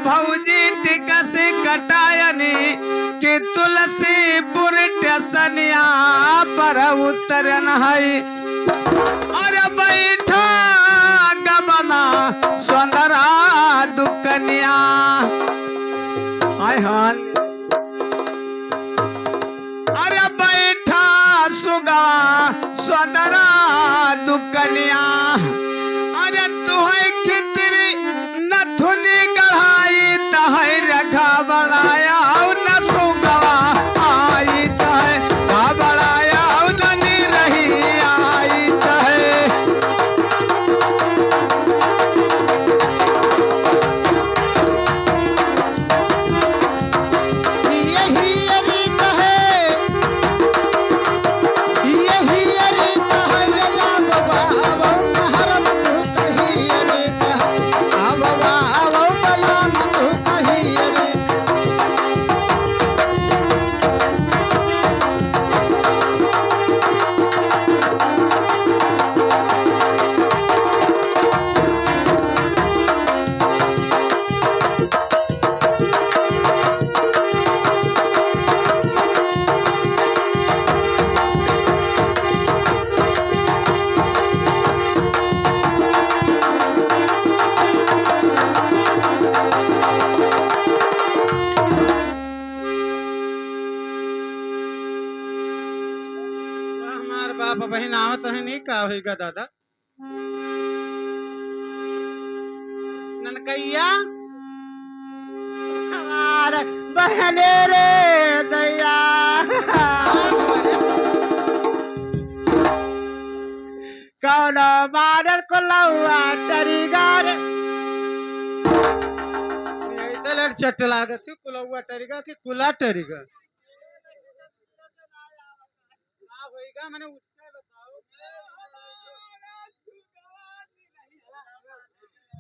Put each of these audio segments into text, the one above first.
भौजी टिकस कटायनी कि तुलसीपुर टेसनिया पर उतरन है अरे बैठा गबना सुंदरा दुकनिया हाय हाय अरे बैठा सुगा सुंदरा दुकनिया अरे तुहै खितरी नथुनी गढ़ाई तहै रखा बढ़ाया न सुगवा आई तहै बढ़ाया ननी रही आई तहै बाप बहन आवत रहे नहीं का होगा दादा ननकैया अरे बहने रे दैया कौन मारल को लौआ टरीगार तलर चट लागत है कुलौआ टरीगा कि कुला टरीगा ना होएगा मैंने उसका बताओ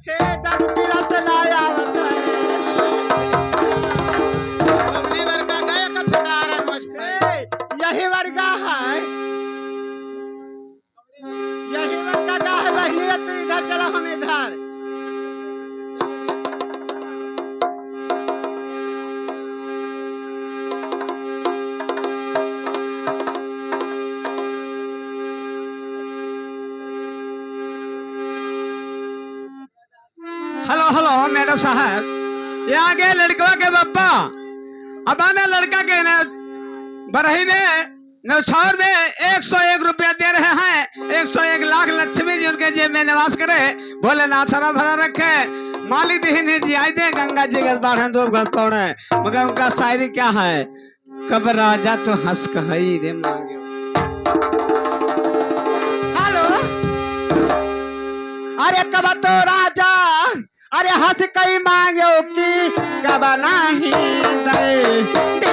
हे दादू पीरा से लाया होता अपने वर्गा गया का फटारन मचके है यही वर्गा है यही वर्गा का है बहनी तू इधर चला हम इधर हेलो हेलो मैडम साहब ये आगे लड़का के पापा अब आना लड़का के न बरही में नौछौर में 101 रुपया दे रहे हैं 101 लाख लक्ष्मी जी उनके जेब में निवास करे भोलेनाथ हरा भरा रखे मालिक दीन जी आई दे गंगा जी के बाढ़ दो घर पौड़े मगर उनका शायरी क्या है कब राजा तो हंस कही रे मांगे हेलो अरे कब तो राजा अरे हंस कई मांगो की कब नहीं दे